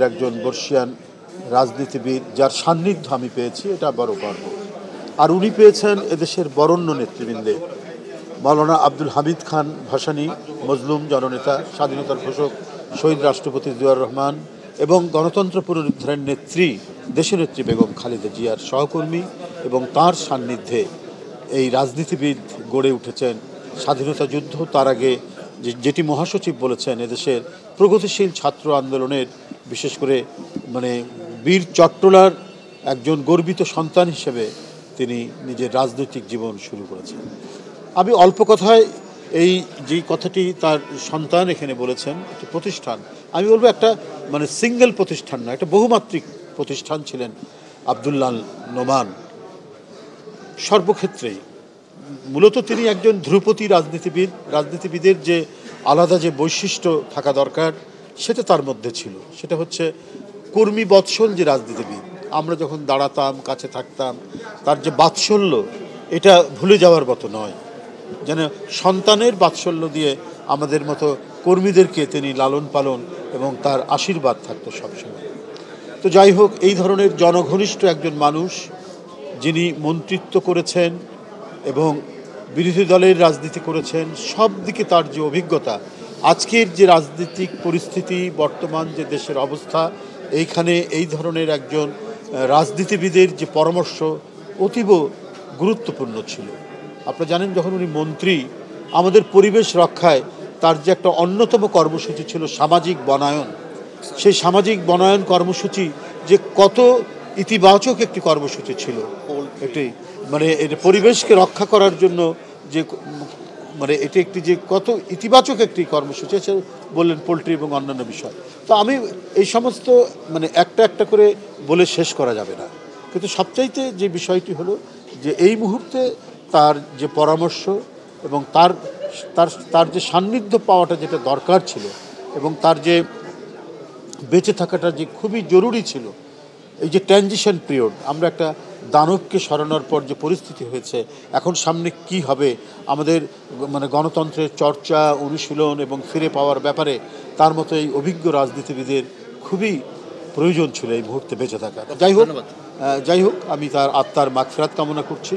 বাংলাদেশের একজন বর্ষিয়ান রাজনীতিবিদ যার সান্নিধ্য আমি পেয়েছি, এটা বড় গর্ব। আর উনি পেয়েছেন এদেশের বরেণ্য নেতৃবৃন্দে মাওলানা আব্দুল হামিদ খান ভাসানী, মজলুম জননেতা, স্বাধীনতার ঘোষক শহীদ রাষ্ট্রপতি জিয়াউর রহমান এবং গণতন্ত্র পুনরুদ্ধারের নেত্রী দেশনেত্রী বেগম খালেদা জিয়ার সহকর্মী এবং তার সান্নিধ্যে এই রাজনীতিবিদ গড়ে উঠেছেন। স্বাধীনতা যুদ্ধ, তার আগে যেটি মহাসচিব বলেছেন, এদেশের প্রগতিশীল ছাত্র আন্দোলনের বিশেষ করে বীর চট্টলার একজন গর্বিত সন্তান হিসেবে তিনি নিজের রাজনৈতিক জীবন শুরু করেছেন। আমি অল্প কথায় এই যেই কথাটি তার সন্তান এখানে বলেছেন, একটি প্রতিষ্ঠান, আমি বলবো একটা সিঙ্গেল প্রতিষ্ঠান না, একটা বহুমাত্রিক প্রতিষ্ঠান ছিলেন আব্দুল্লাহ নোমান সর্বক্ষেত্রেই। মূলত তিনি একজন ধ্রুপদী রাজনীতিবিদের যে আলাদা যে বৈশিষ্ট্য থাকা দরকার সেটা তার মধ্যে ছিল। সেটা হচ্ছে কর্মী বৎসল যে রাজনীতিবিদ। আমরা যখন দাঁড়াতাম, কাছে থাকতাম, তার যে বাৎসল্য, এটা ভুলে যাওয়ার মতো নয়। যেন সন্তানের বাৎসল্য দিয়ে আমাদের মতো কর্মীদেরকে তিনি লালন পালন এবং তার আশীর্বাদ থাকতো সবসময়। তো যাই হোক, এই ধরনের জনঘনিষ্ঠ একজন মানুষ, যিনি মন্ত্রিত্ব করেছেন এবং বিরোধী দলের রাজনীতি করেছেন, সব দিকে তার যে অভিজ্ঞতা, আজকের যে রাজনৈতিক পরিস্থিতি, বর্তমান যে দেশের অবস্থা, এইখানে এই ধরনের একজন রাজনীতিবিদের যে পরামর্শ অতীব গুরুত্বপূর্ণ ছিল। আপনারা জানেন, যখন উনি মন্ত্রী, আমাদের পরিবেশ রক্ষায় তার যে একটা অন্যতম কর্মসূচি ছিল সামাজিক বনায়ন। সেই সামাজিক বনায়ন কর্মসূচি যে কত ইতিবাচক একটি কর্মসূচি ছিল, একটি এটা পরিবেশকে রক্ষা করার জন্য যে এটি একটি যে কত ইতিবাচক একটি কর্মসূচি, সে বললেন পোলট্রি এবং অন্যান্য বিষয়। তো আমি এই সমস্ত একটা একটা করে বলে শেষ করা যাবে না, কিন্তু সবচাইতে যে বিষয়টি হলো যে এই মুহূর্তে তার যে পরামর্শ এবং তার যে সান্নিধ্য পাওয়াটা যেটা দরকার ছিল এবং তার যে বেঁচে থাকাটা যে খুবই জরুরি ছিল, এই যে ট্রানজিশন পিরিয়ড, আমরা একটা দানবকে সরানোর পর যে পরিস্থিতি হয়েছে, এখন সামনে কি হবে, আমাদের গণতন্ত্রের চর্চা, অনুশীলন এবং ফিরে পাওয়ার ব্যাপারে তার মতো এই অভিজ্ঞ রাজনীতিবিদের খুবই প্রয়োজন ছিল এই মুহূর্তে বেঁচে থাকা। যাই হোক, আমি তার আত্মার মাগফিরাত কামনা করছি।